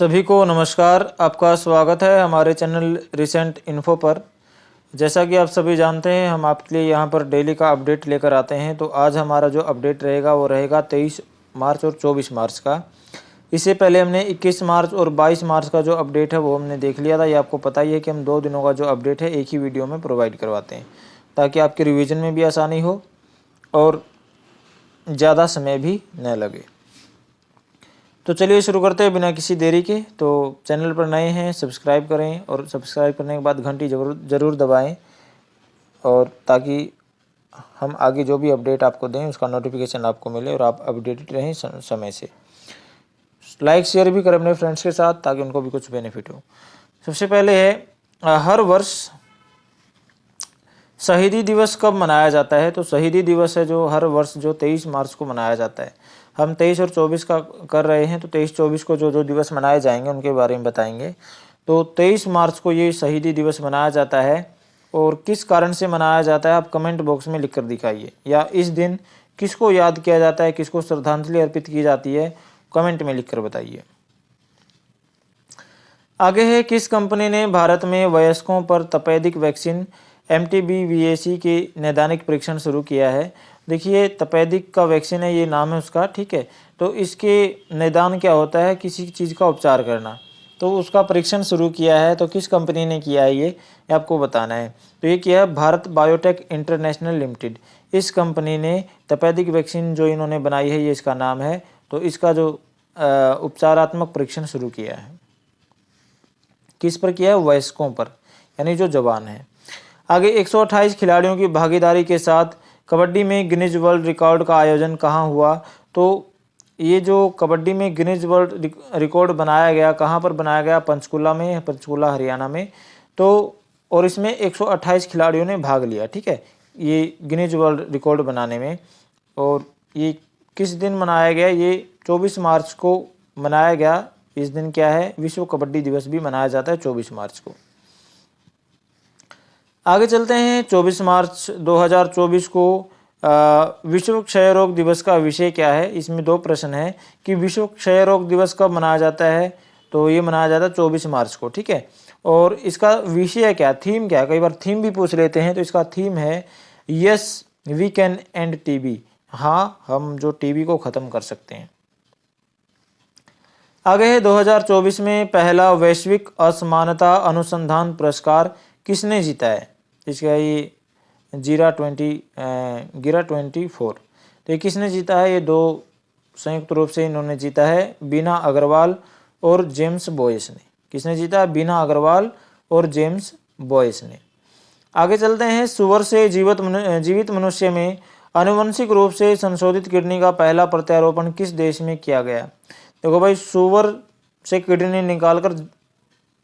सभी को नमस्कार। आपका स्वागत है हमारे चैनल रिसेंट इन्फो पर। जैसा कि आप सभी जानते हैं, हम आपके लिए यहाँ पर डेली का अपडेट लेकर आते हैं। तो आज हमारा जो अपडेट रहेगा वो रहेगा 23 मार्च और 24 मार्च का। इससे पहले हमने 21 मार्च और 22 मार्च का जो अपडेट है वो हमने देख लिया था। ये आपको पता ही है कि हम 2 दिनों का जो अपडेट है एक ही वीडियो में प्रोवाइड करवाते हैं, ताकि आपके रिविज़न में भी आसानी हो और ज़्यादा समय भी न लगे। तो चलिए शुरू करते हैं बिना किसी देरी के। तो चैनल पर नए हैं सब्सक्राइब करें और सब्सक्राइब करने के बाद घंटी ज़रूर दबाएं, और ताकि हम आगे जो भी अपडेट आपको दें उसका नोटिफिकेशन आपको मिले और आप अपडेटेड रहें समय से। लाइक शेयर भी करें अपने फ्रेंड्स के साथ, ताकि उनको भी कुछ बेनिफिट हो। सबसे पहले है हर वर्ष शहीदी दिवस कब मनाया जाता है। तो शहीदी दिवस है जो हर वर्ष जो 23 मार्च को मनाया जाता है। हम 23 और 24 का कर रहे हैं, तो 23-24 को जो दिवस मनाए जाएंगे उनके बारे में बताएंगे। तो 23 मार्च को ये शहीदी दिवस मनाया जाता है, और किस कारण से मनाया जाता है आप कमेंट बॉक्स में लिख कर दिखाइए। या इस दिन किसको याद किया जाता है, किसको श्रद्धांजलि अर्पित की जाती है, कमेंट में लिख कर बताइए। आगे है, किस कंपनी ने भारत में वयस्कों पर तपेदिक वैक्सीन MTBVAC के नैदानिक परीक्षण शुरू किया है। देखिए, तपेदिक का वैक्सीन है, ये नाम है उसका, ठीक है। तो इसके निदान क्या होता है, किसी चीज़ का उपचार करना, तो उसका परीक्षण शुरू किया है। तो किस कंपनी ने किया है ये आपको बताना है। तो ये किया है भारत बायोटेक इंटरनेशनल लिमिटेड। इस कंपनी ने तपेदिक वैक्सीन जो इन्होंने बनाई है, ये इसका नाम है। तो इसका जो उपचारात्मक परीक्षण शुरू किया है, किस पर किया है, वयस्कों पर, यानी जो जवान है। आगे 128 खिलाड़ियों की भागीदारी के साथ कबड्डी में गिनीज वर्ल्ड रिकॉर्ड का आयोजन कहाँ हुआ। तो ये जो कबड्डी में गिनीज वर्ल्ड रिकॉर्ड बनाया गया, कहाँ पर बनाया गया, पंचकुला में, पंचकुला हरियाणा में। तो और इसमें 128 खिलाड़ियों ने भाग लिया, ठीक है, ये गिनीज वर्ल्ड रिकॉर्ड बनाने में। और ये किस दिन मनाया गया, ये 24 मार्च को मनाया गया। इस दिन क्या है, विश्व कबड्डी दिवस भी मनाया जाता है 24 मार्च को। आगे चलते हैं। 24 मार्च 2024 को विश्व क्षय रोग दिवस का विषय क्या है। इसमें 2 प्रश्न है कि विश्व क्षय रोग दिवस कब मनाया जाता है। तो ये मनाया जाता है 24 मार्च को, ठीक है। और इसका विषय क्या, थीम क्या, कई बार थीम भी पूछ लेते हैं। तो इसका थीम है yes we can end TB. हाँ, हम जो टीबी को ख़त्म कर सकते हैं। आगे है, 2024 में पहला वैश्विक असमानता अनुसंधान पुरस्कार किसने जीता है। इसका ये गिरा 24। तो ये किसने जीता है, ये 2 संयुक्त रूप से इन्होंने जीता है, बीना अग्रवाल और जेम्स बॉयस ने। किसने जीता, बीना अग्रवाल और जेम्स बॉयस ने। आगे चलते हैं। सुअर से जीवित मनुष्य में आनुवंशिक रूप से संशोधित किडनी का पहला प्रत्यारोपण किस देश में किया गया। देखो भाई, सुअर से किडनी निकालकर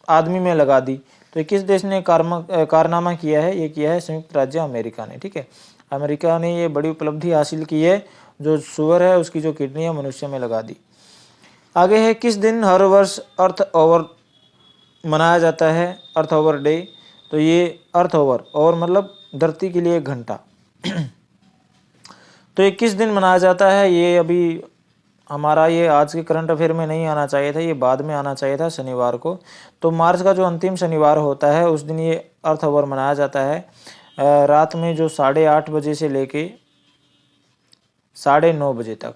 आदमी में लगा दी। तो किस देश ने कारनामा किया है, ये किया है संयुक्त राज्य अमेरिका ने, ठीक है। अमेरिका ने ये बड़ी उपलब्धि हासिल की है, जो सुअर है उसकी जो किडनी है मनुष्य में लगा दी। आगे है, किस दिन हर वर्ष अर्थ ओवर मनाया जाता है, अर्थ ओवर डे। तो ये अर्थ ओवर मतलब धरती के लिए 1 घंटा। तो ये किस दिन मनाया जाता है, ये अभी हमारा ये आज के करंट अफेयर में नहीं आना चाहिए था, ये बाद में आना चाहिए था, शनिवार को। तो मार्च का जो अंतिम शनिवार होता है उस दिन ये अर्थ ओवर मनाया जाता है। रात में जो 8:30 बजे से लेके 9:30 बजे तक,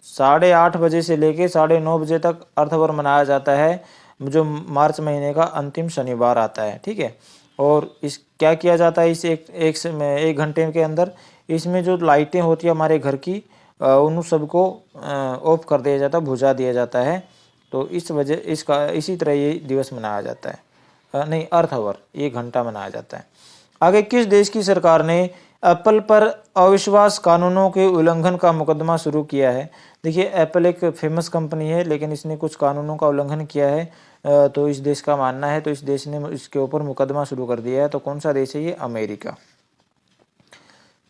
8:30 बजे से लेके 9:30 बजे तक अर्थ ओवर मनाया जाता है, जो मार्च महीने का अंतिम शनिवार आता है, ठीक है। और इस क्या किया जाता है, इस एक घंटे के अंदर इसमें जो लाइटें होती है हमारे घर की, उन सबको ऑफ कर दिया जाता है, बुझा दिया जाता है। तो इसी तरह ये दिवस मनाया जाता है, नहीं, अर्थ आवर 1 घंटा मनाया जाता है। आगे, किस देश की सरकार ने एप्पल पर अविश्वास कानूनों के उल्लंघन का मुकदमा शुरू किया है। देखिए, एप्पल एक फेमस कंपनी है, लेकिन इसने कुछ कानूनों का उल्लंघन किया है, तो इस देश का मानना है। तो इस देश ने इसके ऊपर मुकदमा शुरू कर दिया है। तो कौन सा देश है ये, अमेरिका।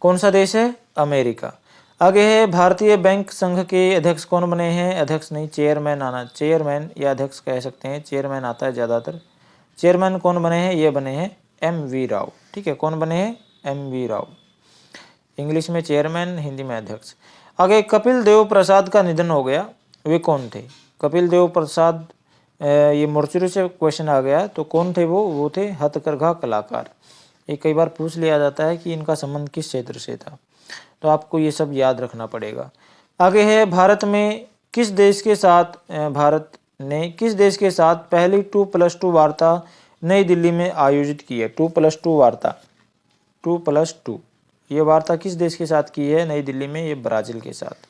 कौन सा देश है, अमेरिका। आगे है, भारतीय बैंक संघ के अध्यक्ष कौन बने हैं। अध्यक्ष नहीं, चेयरमैन या अध्यक्ष कह सकते हैं, चेयरमैन आता है ज़्यादातर। चेयरमैन कौन बने हैं, ये बने हैं MV राव, ठीक है। कौन बने हैं, MV राव। इंग्लिश में चेयरमैन, हिंदी में अध्यक्ष। आगे, कपिल देव प्रसाद का निधन हो गया, वे कौन थे। कपिल देव प्रसाद, ये मोर्चरी से क्वेश्चन आ गया, तो कौन थे वो थे हथकरघा कलाकार। ये कई बार पूछ लिया जाता है कि इनका संबंध किस क्षेत्र से था, तो आपको ये सब याद रखना पड़ेगा। आगे है भारत में किस देश के साथ भारत ने किस देश के साथ पहली 2+2 वार्ता नई दिल्ली में आयोजित की है। 2+2 वार्ता, 2+2 ये वार्ता किस देश के साथ की है नई दिल्ली में, ये ब्राजील के साथ।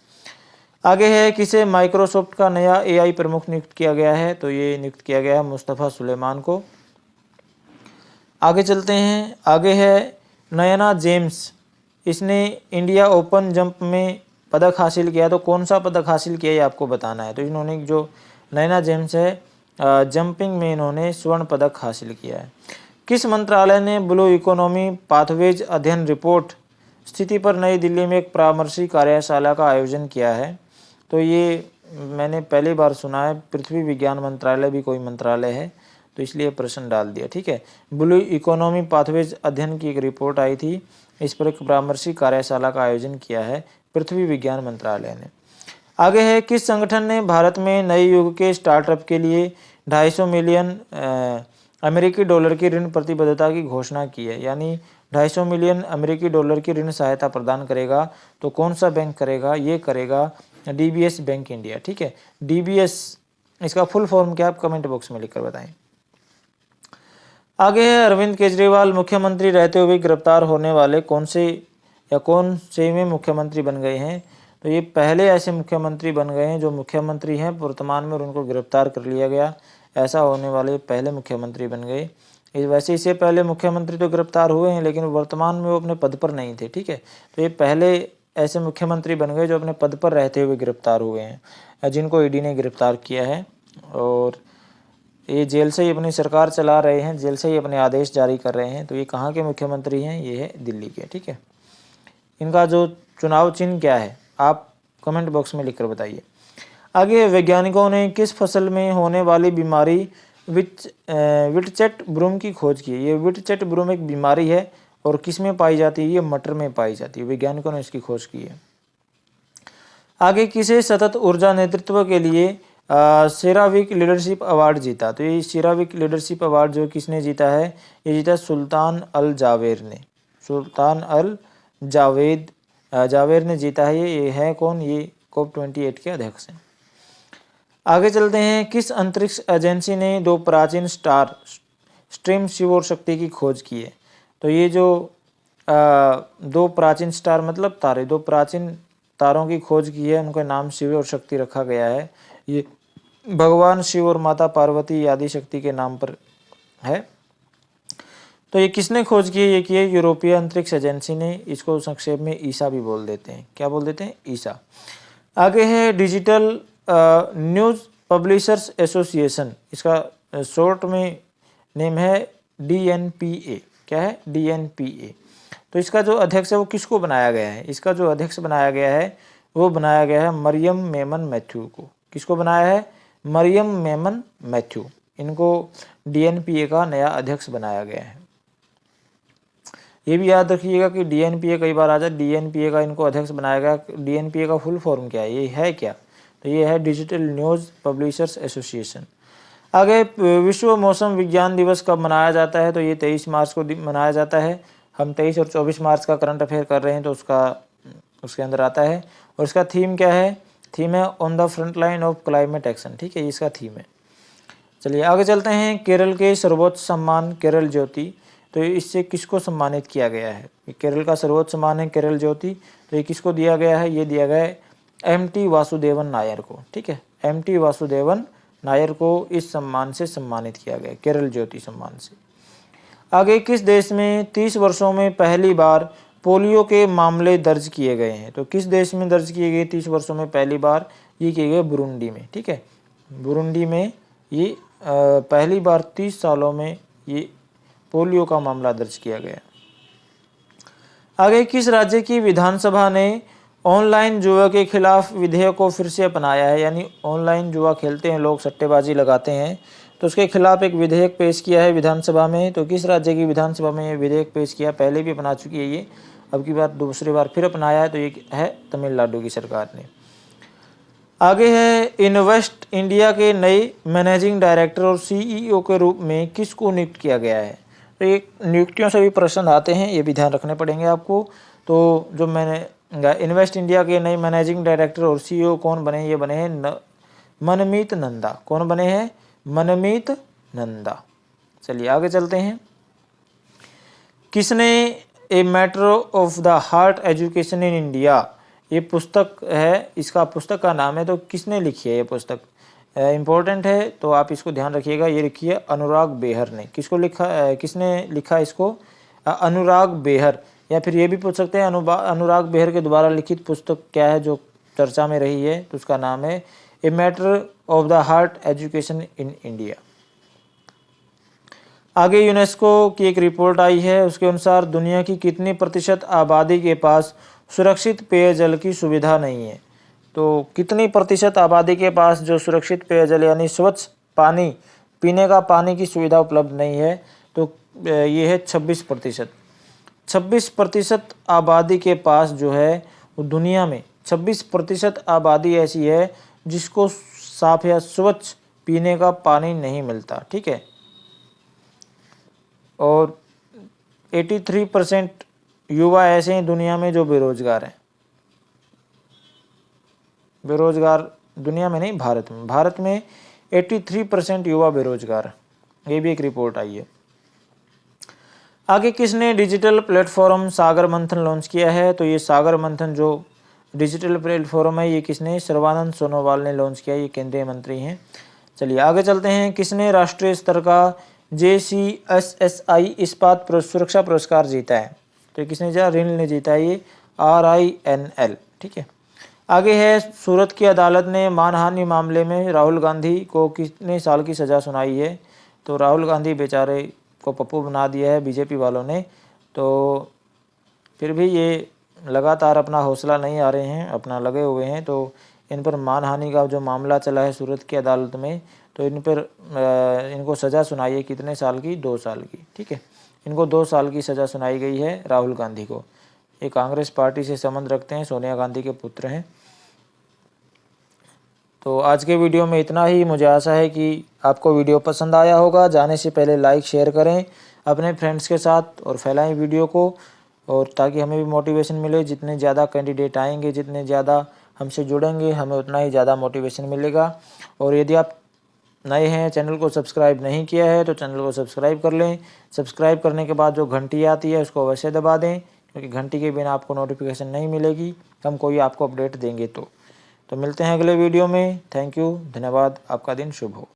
आगे है किसे माइक्रोसॉफ्ट का नया AI प्रमुख नियुक्त किया गया है, तो ये नियुक्त किया गया है मुस्तफ़ा सुलेमान को। आगे चलते हैं, आगे है नयना जेम्स, इसने इंडिया ओपन जंप में पदक हासिल किया, तो कौन सा पदक हासिल किया ये आपको बताना है। तो इन्होंने जो नयना जेम्स है जंपिंग में इन्होंने स्वर्ण पदक हासिल किया है। किस मंत्रालय ने ब्लू इकोनॉमी पाथवेज अध्ययन रिपोर्ट स्थिति पर नई दिल्ली में एक परामर्शी कार्यशाला का आयोजन किया है, तो ये मैंने पहली बार सुना है। पृथ्वी विज्ञान मंत्रालय भी कोई मंत्रालय है, तो इसलिए प्रश्न डाल दिया, ठीक है। ब्लू इकोनॉमी पाथवेज अध्ययन की एक रिपोर्ट आई थी, इस पर एक परामर्शी कार्यशाला का आयोजन किया है पृथ्वी विज्ञान मंत्रालय ने। आगे है किस संगठन ने भारत में नए युग के स्टार्टअप के लिए 250 मिलियन अमेरिकी डॉलर की ऋण प्रतिबद्धता की घोषणा की है, यानी 250 मिलियन अमेरिकी डॉलर की ऋण सहायता प्रदान करेगा, तो कौन सा बैंक करेगा, ये करेगा DBS बैंक इंडिया, ठीक है। DBS इसका फुल फॉर्म क्या, आप कमेंट बॉक्स में लिखकर बताएं। आगे है अरविंद केजरीवाल मुख्यमंत्री रहते हुए गिरफ्तार होने वाले कौन से में मुख्यमंत्री बन गए हैं, तो ये पहले ऐसे मुख्यमंत्री बन गए हैं जो मुख्यमंत्री हैं वर्तमान में और उनको गिरफ्तार कर लिया गया, ऐसा होने वाले पहले मुख्यमंत्री बन गए। वैसे इससे पहले मुख्यमंत्री तो गिरफ्तार हुए हैं, लेकिन वर्तमान में वो अपने पद पर नहीं थे, ठीक है। तो ये पहले ऐसे मुख्यमंत्री बन गए जो अपने पद पर रहते हुए गिरफ्तार हुए हैं, जिनको ED ने गिरफ्तार किया है, और ये जेल से ही अपनी सरकार चला रहे हैं, जेल से ही अपने आदेश जारी कर रहे हैं। तो ये कहाँ के मुख्यमंत्री हैं, ये है दिल्ली के, ठीक है। इनका जो चुनाव चिन्ह क्या है, आप कमेंट बॉक्स में लिखकर बताइए। आगे वैज्ञानिकों ने किस फसल में होने वाली बीमारी विटचेट ब्रूम की खोज की है। ये विटचेट ब्रूम एक बीमारी है और किस में पाई जाती है, ये मटर में पाई जाती है, वैज्ञानिकों ने इसकी खोज की है। आगे किसे सतत ऊर्जा नेतृत्व के लिए सेराविक लीडरशिप अवार्ड जीता, तो ये सेराविक लीडरशिप अवार्ड जो किसने जीता है, ये जीता सुल्तान अल जावेर ने, सुल्तान अल जावेर ने जीता है। ये है कौन, ये COP28 के अध्यक्ष हैं। आगे चलते हैं, किस अंतरिक्ष एजेंसी ने 2 प्राचीन स्टार स्ट्रीम शिव और शक्ति की खोज की है, तो ये जो 2 प्राचीन स्टार मतलब तारे, 2 प्राचीन तारों की खोज की है, उनका नाम शिव और शक्ति रखा गया है। ये भगवान शिव और माता पार्वती आदि शक्ति के नाम पर है। तो ये किसने खोज की है, ये की है यूरोपीय अंतरिक्ष एजेंसी ने, इसको संक्षेप में ईसा भी बोल देते हैं। क्या बोल देते हैं, ईसा। आगे है डिजिटल न्यूज़ पब्लिशर्स एसोसिएशन, इसका शॉर्ट में नेम है DNPA। क्या है, DNPA। तो इसका जो अध्यक्ष है वो किसको बनाया गया है, इसका जो अध्यक्ष बनाया गया है वो बनाया गया है मरियम मेमन मैथ्यू को। किसको बनाया है, मरियम मेमन मैथ्यू, इनको DNPA का नया अध्यक्ष बनाया गया है। ये भी याद रखिएगा कि DNPA कई बार आ जाए, DNPA का इनको अध्यक्ष बनाया गया। DNPA का फुल फॉर्म क्या है, ये है क्या, तो ये है डिजिटल न्यूज़ पब्लिशर्स एसोसिएशन। आगे विश्व मौसम विज्ञान दिवस कब मनाया जाता है, तो ये 23 मार्च को मनाया जाता है। हम 23 और 24 मार्च का करंट अफेयर कर रहे हैं, तो उसके अंदर आता है। और इसका थीम क्या है, थीम है on the front line of climate action, ठीक है, इसका थीम है। चलिए आगे चलते हैं, केरल के सर्वोच्च सम्मान केरल ज्योति, तो इससे किसको सम्मानित किया गया है, केरल का सर्वोच्च सम्मान है केरल ज्योति, तो ये किसको दिया गया है, ये दिया गया है MT वासुदेवन नायर को, ठीक है। MT वासुदेवन नायर को इस सम्मान से सम्मानित किया गया, केरल ज्योति सम्मान से। आगे किस देश में 30 वर्षों में पहली बार पोलियो के मामले दर्ज किए गए हैं, तो किस देश में दर्ज किए गए 30 वर्षों में पहली बार, ये किए गए बुरुंडी में, ठीक है। बुरुंडी में ये पहली बार 30 सालों में ये पोलियो का मामला दर्ज किया गया। आगे किस राज्य की विधानसभा ने ऑनलाइन जुआ के खिलाफ विधेयक को फिर से अपनाया है, यानी ऑनलाइन जुआ खेलते हैं लोग, सट्टेबाजी लगाते हैं, तो उसके खिलाफ एक विधेयक पेश किया है विधानसभा में। तो किस राज्य की विधानसभा में ये विधेयक पेश किया, पहले भी अपना चुकी है ये, अब की बार दूसरी बार फिर अपनाया है, तो ये है तमिलनाडु की सरकार ने। आगे है, इन्वेस्ट इंडिया के नए मैनेजिंग डायरेक्टर और सीईओ के रूप में किसको नियुक्त किया गया है। तो ये नियुक्तियों से भी प्रश्न आते हैं, ये भी ध्यान रखने पड़ेंगे आपको। तो जो मैंने इन्वेस्ट इंडिया के नए मैनेजिंग डायरेक्टर और सीईओ कौन बने, ये बने हैं मनमीत नंदा। कौन बने हैं? मनमीत नंदा। चलिए आगे चलते हैं। किसने a matter of the heart education in India, ये पुस्तक है, इसका पुस्तक का नाम है, तो किसने लिखी है ये पुस्तक? इम्पोर्टेंट है, तो आप इसको ध्यान रखिएगा। ये लिखी है अनुराग बेहर ने। किसको लिखा, किसने लिखा इसको? अनुराग बेहर। या फिर ये भी पूछ सकते हैं अनुराग बेहर के द्वारा लिखित पुस्तक क्या है जो चर्चा में रही है, तो उसका नाम है a matter of the heart education in India. आगे यूनेस्को की एक रिपोर्ट आई है, उसके अनुसार दुनिया की कितनी प्रतिशत आबादी के पास सुरक्षित पेयजल की सुविधा नहीं है। तो कितनी प्रतिशत आबादी के पास जो सुरक्षित पेयजल यानी स्वच्छ पानी, पीने का पानी की सुविधा उपलब्ध नहीं है, तो ये है 26%। 26% आबादी के पास जो है वो दुनिया में 26% आबादी ऐसी है जिसको साफ या स्वच्छ पीने का पानी नहीं मिलता। ठीक है, और 83% युवा ऐसे हैं दुनिया में जो बेरोजगार हैं। बेरोजगार दुनिया में नहीं, भारत में 83% युवा बेरोजगार हैं। ये भी एक रिपोर्ट आई है। आगे किसने डिजिटल प्लेटफॉर्म सागर मंथन लॉन्च किया है? तो ये सागर मंथन जो डिजिटल प्लेटफॉर्म है, ये किसने? सर्बानंद सोनोवाल ने लॉन्च किया। ये केंद्रीय मंत्री हैं। चलिए आगे चलते हैं। किसने राष्ट्रीय स्तर का JCSSI इस्पात सुरक्षा पुरस्कार जीता है? तो किसने जीता? रिन ने जीता है ये, RINL। ठीक है, आगे है, सूरत की अदालत ने मानहानि मामले में राहुल गांधी को कितने साल की सज़ा सुनाई है? तो राहुल गांधी बेचारे को पप्पू बना दिया है बीजेपी वालों ने। तो फिर भी ये लगातार अपना हौसला नहीं आ रहे हैं, अपना लगे हुए हैं। तो इन पर मानहानि का जो मामला चला है सूरत की अदालत में, तो इन पर इनको सज़ा सुनाई है कितने साल की? 2 साल की। ठीक है, इनको 2 साल की सज़ा सुनाई गई है राहुल गांधी को। ये कांग्रेस पार्टी से संबंध रखते हैं, सोनिया गांधी के पुत्र हैं। तो आज के वीडियो में इतना ही। मुझे आशा है कि आपको वीडियो पसंद आया होगा। जाने से पहले लाइक शेयर करें अपने फ्रेंड्स के साथ और फैलाएं वीडियो को, और ताकि हमें भी मोटिवेशन मिले। जितने ज़्यादा कैंडिडेट आएंगे, जितने ज़्यादा हमसे जुड़ेंगे, हमें उतना ही ज़्यादा मोटिवेशन मिलेगा। और यदि आप नए हैं, चैनल को सब्सक्राइब नहीं किया है, तो चैनल को सब्सक्राइब कर लें। सब्सक्राइब करने के बाद जो घंटी आती है उसको अवश्य दबा दें, क्योंकि घंटी के बिना आपको नोटिफिकेशन नहीं मिलेगी, हम कोई आपको अपडेट देंगे तो मिलते हैं अगले वीडियो में। थैंक यू, धन्यवाद। आपका दिन शुभ हो।